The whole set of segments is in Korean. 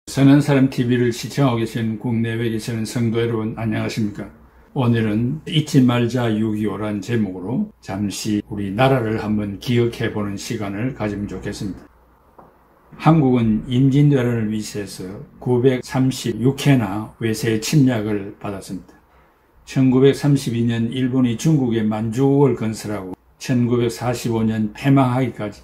선한 사람 TV를 시청하고 계신 국내외에 계시는 성도 여러분 안녕하십니까? 오늘은 잊지 말자 6.25란 제목으로 잠시 우리 나라를 한번 기억해보는 시간을 가지면 좋겠습니다. 한국은 임진왜란을 위시해서 936회나 외세의 침략을 받았습니다. 1932년 일본이 중국의 만주국을 건설하고 1945년 패망하기까지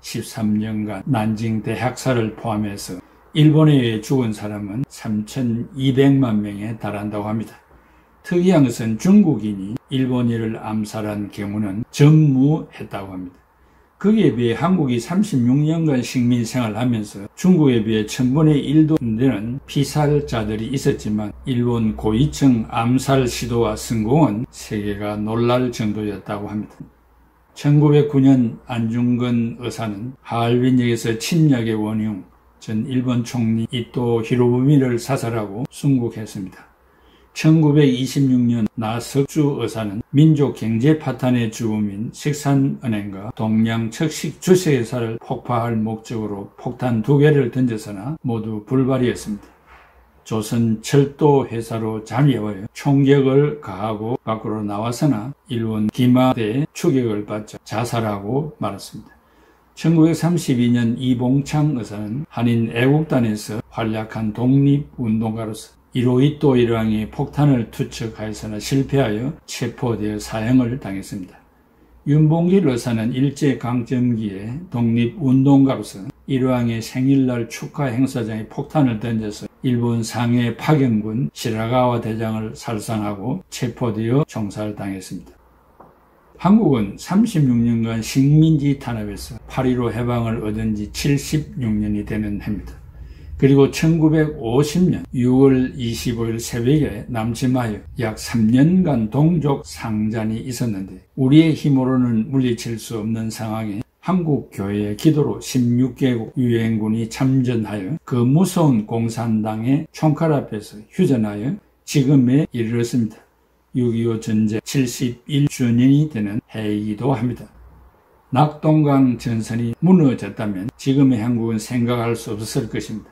13년간 난징 대학살을 포함해서 일본에 의해 죽은 사람은 3,200만 명에 달한다고 합니다. 특이한 것은 중국인이 일본인을 암살한 경우는 전무했다고 합니다. 거기에 비해 한국이 36년간 식민생활을 하면서 중국에 비해 1000분의 1도 안 되는 피살자들이 있었지만 일본 고위층 암살 시도와 성공은 세계가 놀랄 정도였다고 합니다. 1909년 안중근 의사는 하얼빈역에서 침략의 원흉 전 일본 총리 이토 히로부미를 사살하고 순국했습니다. 1926년 나석주 의사는 민족 경제 파탄의 주범인 식산은행과 동양 척식 주식회사를 폭파할 목적으로 폭탄 2개를 던졌으나 모두 불발이었습니다. 조선 철도 회사로 잠입하여 총격을 가하고 밖으로 나왔으나 일본 기마대의 추격을 받자 자살하고 말았습니다. 1932년 이봉창 의사는 한인 애국단에서 활약한 독립운동가로서 이로이토 일왕이 폭탄을 투척하여서나 실패하여 체포되어 사형을 당했습니다. 윤봉길 의사는 일제강점기에 독립운동가로서 일왕의 생일날 축하 행사장에 폭탄을 던져서 일본 상해 파견군 시라가와 대장을 살상하고 체포되어 총살을 당했습니다. 한국은 36년간 식민지 탄압에서 8.15 해방을 얻은 지 76년이 되는 해입니다. 그리고 1950년 6월 25일 새벽에 남침하여 약 3년간 동족 상잔이 있었는데 우리의 힘으로는 물리칠 수 없는 상황에 한국교회의 기도로 16개국 유엔군이 참전하여 그 무서운 공산당의 총칼 앞에서 휴전하여 지금에 이르렀습니다. 6.25 전쟁 71주년이 되는 해이기도 합니다. 낙동강 전선이 무너졌다면 지금의 한국은 생각할 수 없었을 것입니다.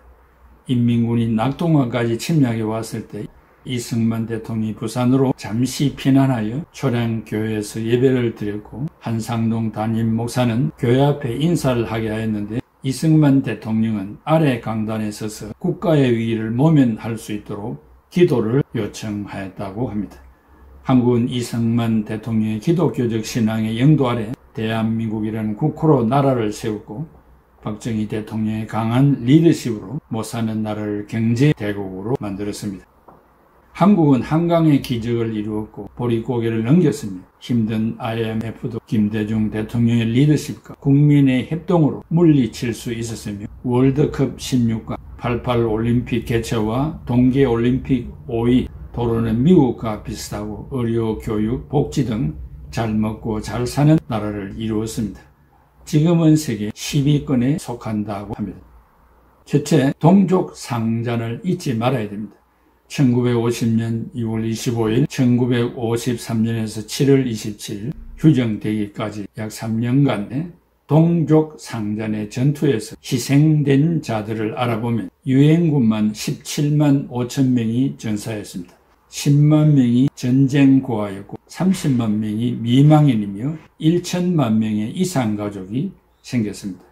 인민군이 낙동강까지 침략해 왔을 때 이승만 대통령이 부산으로 잠시 피난하여 초량교회에서 예배를 드렸고 한상동 담임 목사는 교회 앞에 인사를 하게 하였는데 이승만 대통령은 아래 강단에 서서 국가의 위기를 모면할 수 있도록 기도를 요청하였다고 합니다. 한국은 이승만 대통령의 기독교적 신앙의 영도 아래 대한민국이라는 국호로 나라를 세웠고 박정희 대통령의 강한 리더십으로 못사는 나라를 경제대국으로 만들었습니다. 한국은 한강의 기적을 이루었고 보릿고개를 넘겼으며 힘든 IMF도 김대중 대통령의 리더십과 국민의 협동으로 물리칠 수 있었으며 월드컵 16강, 88 올림픽 개최와 동계올림픽 5위, 도로는 미국과 비슷하고 의료, 교육, 복지 등 잘 먹고 잘 사는 나라를 이루었습니다. 지금은 세계 10위권에 속한다고 합니다. 첫째, 동족 상잔을 잊지 말아야 됩니다. 1950년 6월 25일, 1953년에서 7월 27일 휴정되기까지 약 3년간의 동족 상잔의 전투에서 희생된 자들을 알아보면 유엔군만 17만 5천 명이 전사했습니다. 10만 명이 전쟁 고아였고 30만 명이 미망인이며 1천만 명의 이산가족이 생겼습니다.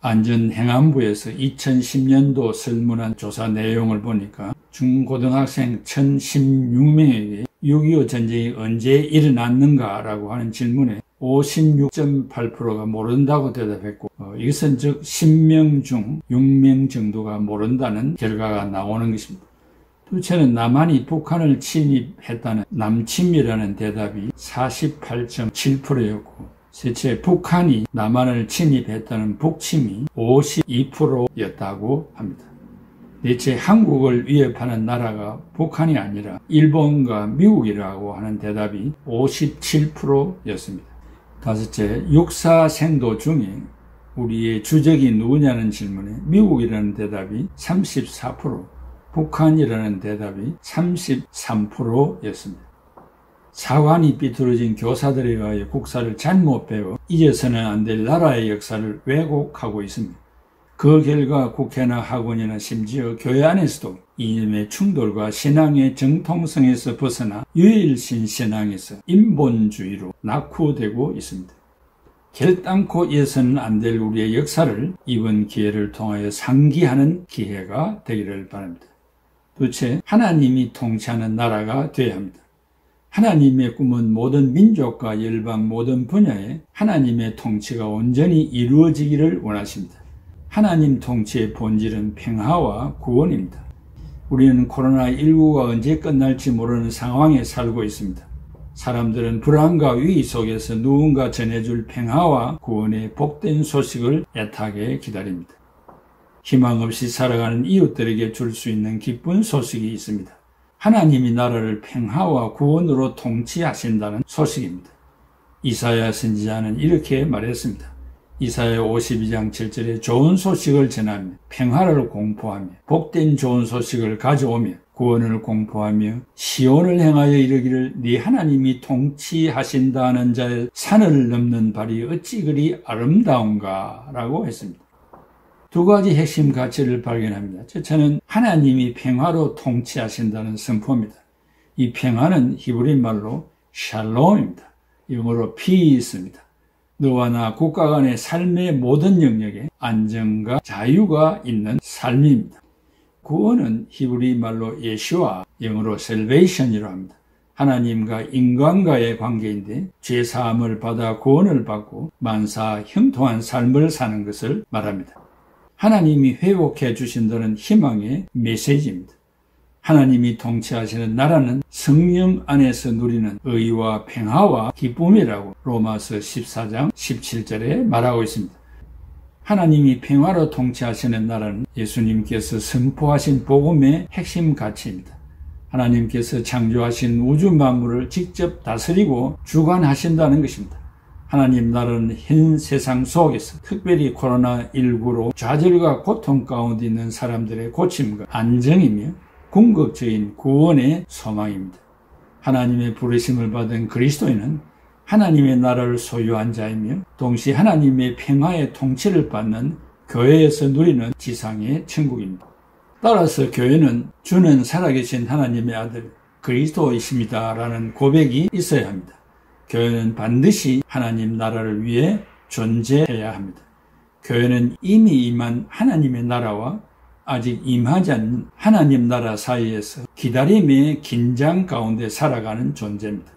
안전행안부에서 2010년도 설문한 조사 내용을 보니까 중고등학생 1016명에게 6.25 전쟁이 언제 일어났는가라고 하는 질문에 56.8%가 모른다고 대답했고 이것은 즉 10명 중 6명 정도가 모른다는 결과가 나오는 것입니다. 둘째는 남한이 북한을 침입했다는 남침이라는 대답이 48.7%였고 셋째, 북한이 남한을 침입했다는 북침이 52%였다고 합니다. 넷째, 한국을 위협하는 나라가 북한이 아니라 일본과 미국이라고 하는 대답이 57%였습니다. 다섯째, 육사생도 중에 우리의 주적이 누구냐는 질문에 미국이라는 대답이 34%, 북한이라는 대답이 33%였습니다. 사관이 삐뚤어진 교사들에 의하여 국사를 잘못 배워 잊어서는 안 될 나라의 역사를 왜곡하고 있습니다. 그 결과 국회나 학원이나 심지어 교회 안에서도 이념의 충돌과 신앙의 정통성에서 벗어나 유일신 신앙에서 인본주의로 낙후되고 있습니다. 결단코 이어서는 안 될 우리의 역사를 이번 기회를 통하여 상기하는 기회가 되기를 바랍니다. 도대체 하나님이 통치하는 나라가 되어야 합니다. 하나님의 꿈은 모든 민족과 열방 모든 분야에 하나님의 통치가 온전히 이루어지기를 원하십니다. 하나님 통치의 본질은 평화와 구원입니다. 우리는 코로나19가 언제 끝날지 모르는 상황에 살고 있습니다. 사람들은 불안과 위기 속에서 누군가 전해줄 평화와 구원의 복된 소식을 애타게 기다립니다. 희망 없이 살아가는 이웃들에게 줄 수 있는 기쁜 소식이 있습니다. 하나님이 나라를 평화와 구원으로 통치하신다는 소식입니다. 이사야 선지자는 이렇게 말했습니다. 이사야 52장 7절에 좋은 소식을 전하며 평화를 공포하며 복된 좋은 소식을 가져오며 구원을 공포하며 시온을 향하여 이르기를 네 하나님이 통치하신다는 자의 산을 넘는 발이 어찌 그리 아름다운가 라고 했습니다. 두 가지 핵심 가치를 발견합니다. 첫째는 하나님이 평화로 통치하신다는 선포입니다. 이 평화는 히브리 말로 샬롬입니다. 영어로 peace입니다. 너와 나 국가 간의 삶의 모든 영역에 안정과 자유가 있는 삶입니다. 구원은 히브리 말로 예슈아, 영어로 salvation이라고 합니다. 하나님과 인간과의 관계인데 죄사함을 받아 구원을 받고 만사 형통한 삶을 사는 것을 말합니다. 하나님이 회복해 주신다는 희망의 메시지입니다. 하나님이 통치하시는 나라는 성령 안에서 누리는 의와 평화와 기쁨이라고 로마서 14장 17절에 말하고 있습니다. 하나님이 평화로 통치하시는 나라는 예수님께서 선포하신 복음의 핵심 가치입니다. 하나님께서 창조하신 우주 만물을 직접 다스리고 주관하신다는 것입니다. 하나님 나라는 현 세상 속에서 특별히 코로나19로 좌절과 고통 가운데 있는 사람들의 고침과 안정이며 궁극적인 구원의 소망입니다. 하나님의 부르심을 받은 그리스도인은 하나님의 나라를 소유한 자이며 동시에 하나님의 평화의 통치를 받는 교회에서 누리는 지상의 천국입니다. 따라서 교회는 주는 살아계신 하나님의 아들 그리스도이십니다라는 고백이 있어야 합니다. 교회는 반드시 하나님 나라를 위해 존재해야 합니다. 교회는 이미 임한 하나님의 나라와 아직 임하지 않는 하나님 나라 사이에서 기다림의 긴장 가운데 살아가는 존재입니다.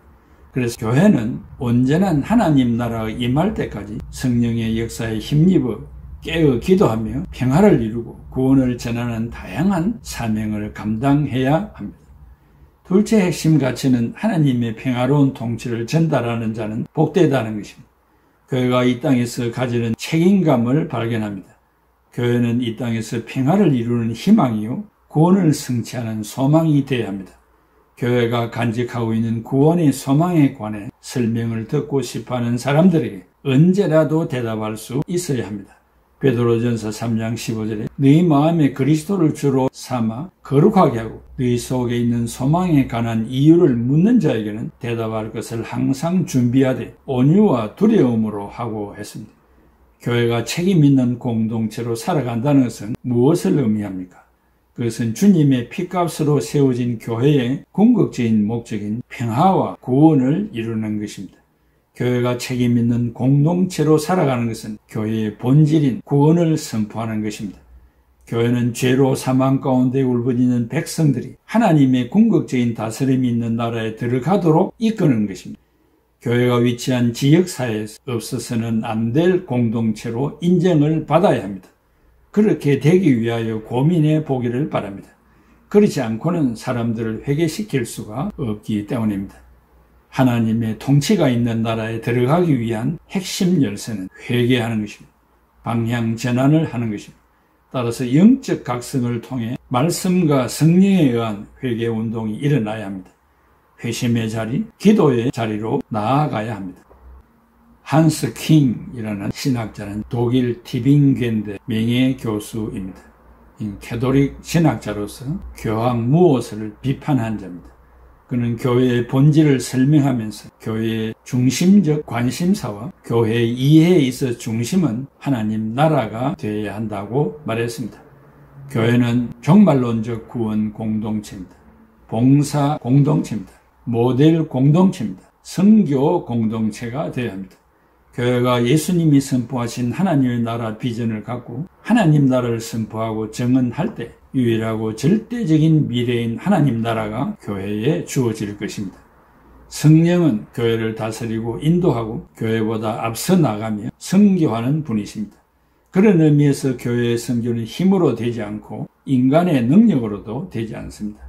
그래서 교회는 온전한 하나님 나라가 임할 때까지 성령의 역사에 힘입어 깨어 기도하며 평화를 이루고 구원을 전하는 다양한 사명을 감당해야 합니다. 둘째 핵심 가치는 하나님의 평화로운 통치를 전달하는 자는 복되다는 것입니다. 교회가 이 땅에서 가지는 책임감을 발견합니다. 교회는 이 땅에서 평화를 이루는 희망이요 구원을 성취하는 소망이 되어야 합니다. 교회가 간직하고 있는 구원의 소망에 관해 설명을 듣고 싶어하는 사람들에게 언제라도 대답할 수 있어야 합니다. 베드로전서 3장 15절에 너희 마음에 그리스도를 주로 삼아 거룩하게 하고 너희 속에 있는 소망에 관한 이유를 묻는 자에게는 대답할 것을 항상 준비하되 온유와 두려움으로 하고 했습니다. 교회가 책임 있는 공동체로 살아간다는 것은 무엇을 의미합니까? 그것은 주님의 피값으로 세워진 교회의 궁극적인 목적인 평화와 구원을 이루는 것입니다. 교회가 책임 있는 공동체로 살아가는 것은 교회의 본질인 구원을 선포하는 것입니다. 교회는 죄로 사망 가운데 울부짖는 백성들이 하나님의 궁극적인 다스림이 있는 나라에 들어가도록 이끄는 것입니다. 교회가 위치한 지역사회에서 없어서는 안 될 공동체로 인정을 받아야 합니다. 그렇게 되기 위하여 고민해 보기를 바랍니다. 그렇지 않고는 사람들을 회개시킬 수가 없기 때문입니다. 하나님의 통치가 있는 나라에 들어가기 위한 핵심 열쇠는 회개하는 것입니다. 방향 전환을 하는 것입니다. 따라서 영적 각성을 통해 말씀과 성령에 의한 회개 운동이 일어나야 합니다. 회심의 자리, 기도의 자리로 나아가야 합니다. 한스 킹이라는 신학자는 독일 티빙겐대 명예교수입니다. 캐톨릭 신학자로서 교황 무엇을 비판한 자입니다. 그는 교회의 본질을 설명하면서 교회의 중심적 관심사와 교회의 이해에 있어 중심은 하나님 나라가 되어야 한다고 말했습니다. 교회는 종말론적 구원 공동체입니다. 봉사 공동체입니다. 모델 공동체입니다. 선교 공동체가 되어야 합니다. 교회가 예수님이 선포하신 하나님의 나라 비전을 갖고 하나님 나라를 선포하고 정언할 때 유일하고 절대적인 미래인 하나님 나라가 교회에 주어질 것입니다. 성령은 교회를 다스리고 인도하고 교회보다 앞서 나가며 선교하는 분이십니다. 그런 의미에서 교회의 선교는 힘으로 되지 않고 인간의 능력으로도 되지 않습니다.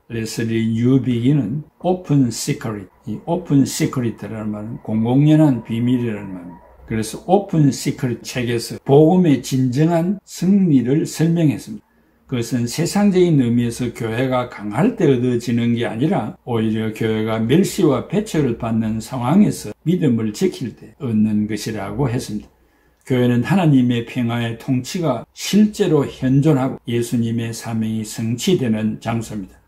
레슬리 뉴비기는 오픈 시크릿, 이 오픈 시크릿이라는 말은 공공연한 비밀이라는 말입니다. 그래서 오픈 시크릿 책에서 복음의 진정한 승리를 설명했습니다. 그것은 세상적인 의미에서 교회가 강할 때 얻어지는 게 아니라 오히려 교회가 멸시와 배척을 받는 상황에서 믿음을 지킬 때 얻는 것이라고 했습니다. 교회는 하나님의 평화의 통치가 실제로 현존하고 예수님의 사명이 성취되는 장소입니다.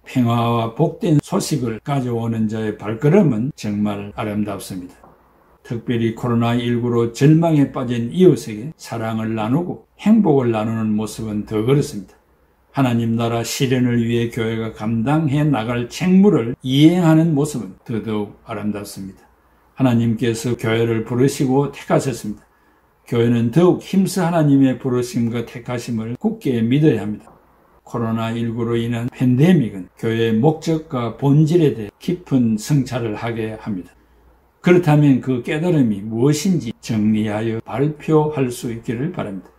평화와 복된 소식을 가져오는 자의 발걸음은 정말 아름답습니다. 특별히 코로나19로 절망에 빠진 이웃에게 사랑을 나누고 행복을 나누는 모습은 더 그렇습니다. 하나님 나라 실현을 위해 교회가 감당해 나갈 책무를 이행하는 모습은 더더욱 아름답습니다. 하나님께서 교회를 부르시고 택하셨습니다. 교회는 더욱 힘써 하나님의 부르심과 택하심을 굳게 믿어야 합니다. 코로나19로 인한 팬데믹은 교회의 목적과 본질에 대해 깊은 성찰을 하게 합니다. 그렇다면 그 깨달음이 무엇인지 정리하여 발표할 수 있기를 바랍니다.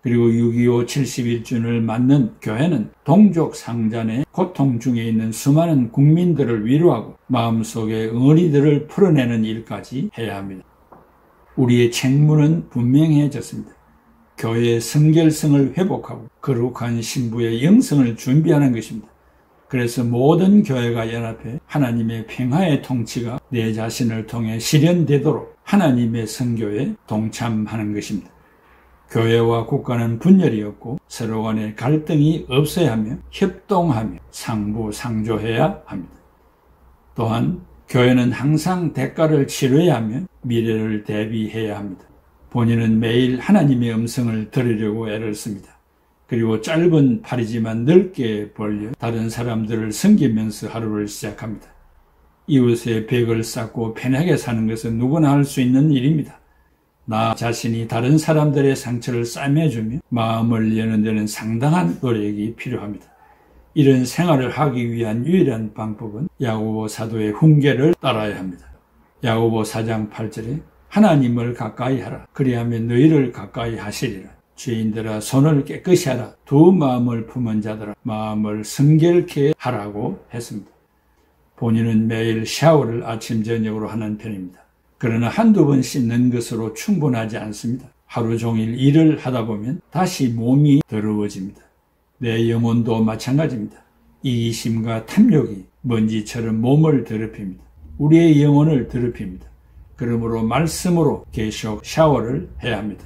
그리고 6.25 71주년을 맞는 교회는 동족 상잔의 고통 중에 있는 수많은 국민들을 위로하고 마음속의 응어리들을 풀어내는 일까지 해야 합니다. 우리의 책무는 분명해졌습니다. 교회의 성결성을 회복하고 거룩한 신부의 영성을 준비하는 것입니다. 그래서 모든 교회가 연합해 하나님의 평화의 통치가 내 자신을 통해 실현되도록 하나님의 선교에 동참하는 것입니다. 교회와 국가는 분열이 없고 서로 간의 갈등이 없어야 하며 협동하며 상부상조해야 합니다. 또한 교회는 항상 대가를 치러야 하며 미래를 대비해야 합니다. 본인은 매일 하나님의 음성을 들으려고 애를 씁니다. 그리고 짧은 팔이지만 넓게 벌려 다른 사람들을 섬기면서 하루를 시작합니다. 이웃의 벽을 쌓고 편하게 사는 것은 누구나 할 수 있는 일입니다. 나 자신이 다른 사람들의 상처를 싸매주며 마음을 여는 데는 상당한 노력이 필요합니다. 이런 생활을 하기 위한 유일한 방법은 야고보 사도의 훈계를 따라야 합니다. 야고보 4장 8절에 하나님을 가까이 하라. 그리하면 너희를 가까이 하시리라. 죄인들아 손을 깨끗이 하라. 두 마음을 품은 자들아 마음을 성결케 하라고 했습니다. 본인은 매일 샤워를 아침 저녁으로 하는 편입니다. 그러나 한두 번 씻는 것으로 충분하지 않습니다. 하루 종일 일을 하다 보면 다시 몸이 더러워집니다. 내 영혼도 마찬가지입니다. 이기심과 탐욕이 먼지처럼 몸을 더럽힙니다. 우리의 영혼을 더럽힙니다. 그러므로 말씀으로 계속 샤워를 해야 합니다.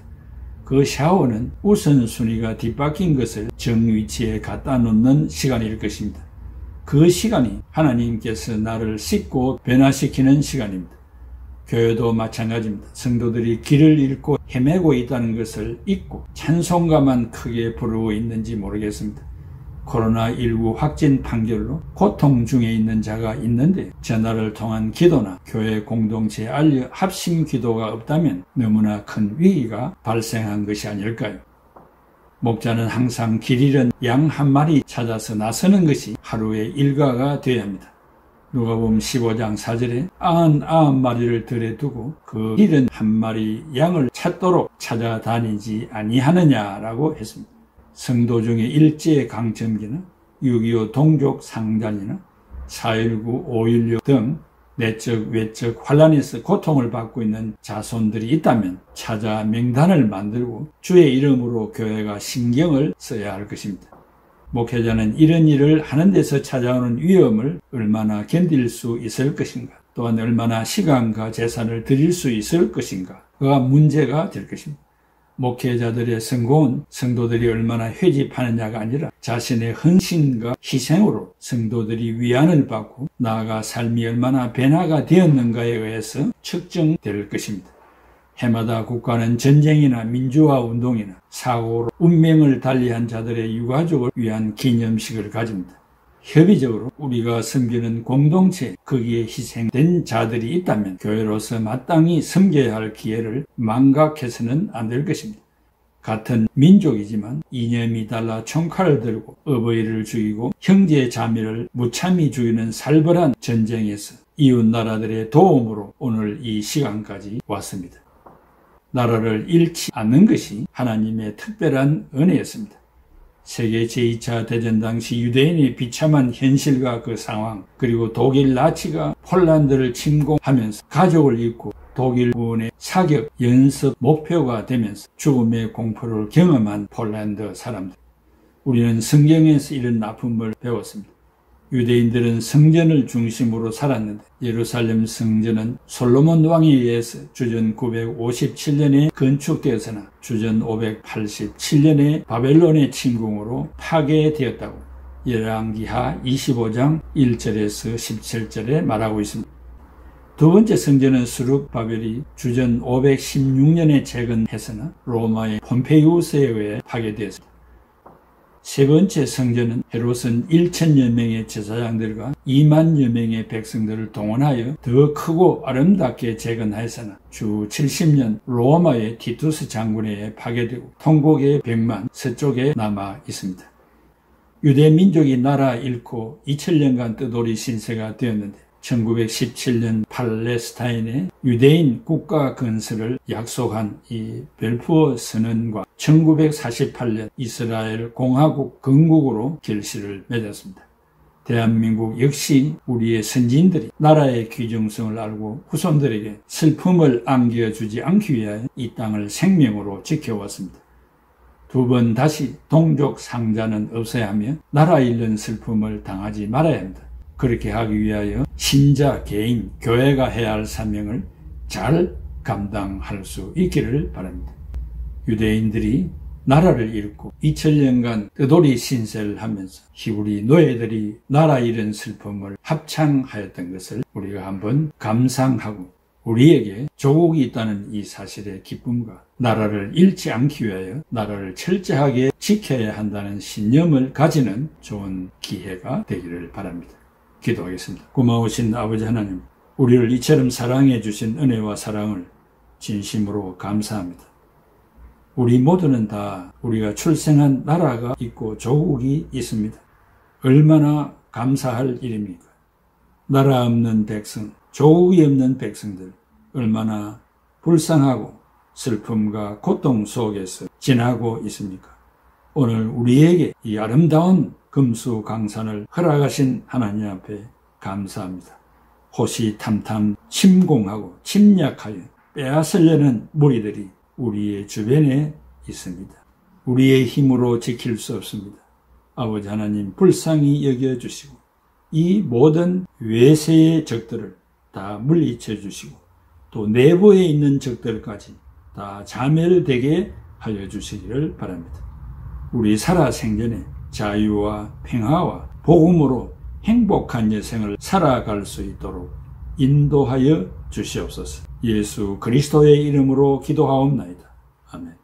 그 샤워는 우선순위가 뒤바뀐 것을 정위치에 갖다 놓는 시간일 것입니다. 그 시간이 하나님께서 나를 씻고 변화시키는 시간입니다. 교회도 마찬가지입니다. 성도들이 길을 잃고 헤매고 있다는 것을 잊고 찬송가만 크게 부르고 있는지 모르겠습니다. 코로나19 확진 판결로 고통 중에 있는 자가 있는데 전화를 통한 기도나 교회 공동체에 알려 합심 기도가 없다면 너무나 큰 위기가 발생한 것이 아닐까요? 목자는 항상 길 잃은 양 한 마리 찾아서 나서는 것이 하루의 일과가 되어야 합니다. 누가복음 15장 4절에 99마리를 들에 두고 그 잃은 한 마리 양을 찾도록 찾아다니지 아니하느냐라고 했습니다. 성도 중에 일제 강점기나 6.25 동족 상잔이나 4.19, 5.16 등 내적, 외적 환란에서 고통을 받고 있는 자손들이 있다면 찾아 명단을 만들고 주의 이름으로 교회가 신경을 써야 할 것입니다. 목회자는 이런 일을 하는 데서 찾아오는 위험을 얼마나 견딜 수 있을 것인가, 또한 얼마나 시간과 재산을 들일 수 있을 것인가가 문제가 될 것입니다. 목회자들의 성공은 성도들이 얼마나 회집하느냐가 아니라 자신의 헌신과 희생으로 성도들이 위안을 받고 나아가 삶이 얼마나 변화가 되었는가에 의해서 측정될 것입니다. 해마다 국가는 전쟁이나 민주화 운동이나 사고로 운명을 달리한 자들의 유가족을 위한 기념식을 가집니다. 협의적으로 우리가 섬기는 공동체, 거기에 희생된 자들이 있다면 교회로서 마땅히 섬겨야 할 기회를 망각해서는 안 될 것입니다. 같은 민족이지만 이념이 달라 총칼을 들고 어버이를 죽이고 형제 자매를 무참히 죽이는 살벌한 전쟁에서 이웃 나라들의 도움으로 오늘 이 시간까지 왔습니다. 나라를 잃지 않는 것이 하나님의 특별한 은혜였습니다. 세계 제2차 대전 당시 유대인의 비참한 현실과 그 상황, 그리고 독일 나치가 폴란드를 침공하면서 가족을 잃고 독일군의 사격 연습 목표가 되면서 죽음의 공포를 경험한 폴란드 사람들. 우리는 성경에서 이런 아픔을 배웠습니다. 유대인들은 성전을 중심으로 살았는데 예루살렘 성전은 솔로몬 왕에 의해서 주전 957년에 건축되었으나 주전 587년에 바벨론의 침공으로 파괴되었다고 열왕기하 25장 1절에서 17절에 말하고 있습니다. 두 번째 성전은 수룹바벨이 주전 516년에 재건했으나 로마의 폼페이우스에 의해 파괴되었습니다. 세 번째 성전은 헤롯은 1,000여 명의 제사장들과 2만여 명의 백성들을 동원하여 더 크고 아름답게 재건하였으나 주 70년 로마의 티투스 장군에 의해 파괴되고 통곡의 벽만 서쪽에 남아 있습니다. 유대 민족이 나라 잃고 2000년간 뜨돌이 신세가 되었는데 1917년 팔레스타인의 유대인 국가 건설을 약속한 이 벨푸어 선언과 1948년 이스라엘 공화국 건국으로 결실을 맺었습니다. 대한민국 역시 우리의 선진들이 나라의 귀중성을 알고 후손들에게 슬픔을 안겨주지 않기 위하여 이 땅을 생명으로 지켜왔습니다. 두 번 다시 동족 상자는 없어야 하며 나라 잃는 슬픔을 당하지 말아야 합니다. 그렇게 하기 위하여 신자, 개인, 교회가 해야 할 사명을 잘 감당할 수 있기를 바랍니다. 유대인들이 나라를 잃고 2000년간 뜨돌이 신세를 하면서 히브리 노예들이 나라 잃은 슬픔을 합창하였던 것을 우리가 한번 감상하고 우리에게 조국이 있다는 이 사실의 기쁨과 나라를 잃지 않기 위하여 나라를 철저하게 지켜야 한다는 신념을 가지는 좋은 기회가 되기를 바랍니다. 기도하겠습니다. 고마우신 아버지 하나님, 우리를 이처럼 사랑해 주신 은혜와 사랑을 진심으로 감사합니다. 우리 모두는 다 우리가 출생한 나라가 있고 조국이 있습니다. 얼마나 감사할 일입니까? 나라 없는 백성, 조국이 없는 백성들 얼마나 불쌍하고 슬픔과 고통 속에서 지나고 있습니까? 오늘 우리에게 이 아름다운 금수강산을 허락하신 하나님 앞에 감사합니다. 호시탐탐 침공하고 침략하여 빼앗으려는 무리들이 우리의 주변에 있습니다. 우리의 힘으로 지킬 수 없습니다. 아버지 하나님 불쌍히 여겨주시고 이 모든 외세의 적들을 다 물리쳐 주시고 또 내부에 있는 적들까지 다 자멸되게 하여 주시기를 바랍니다. 우리 살아생전에 자유와 평화와 복음으로 행복한 여생을 살아갈 수 있도록 인도하여 주시옵소서. 예수 그리스도의 이름으로 기도하옵나이다. 아멘.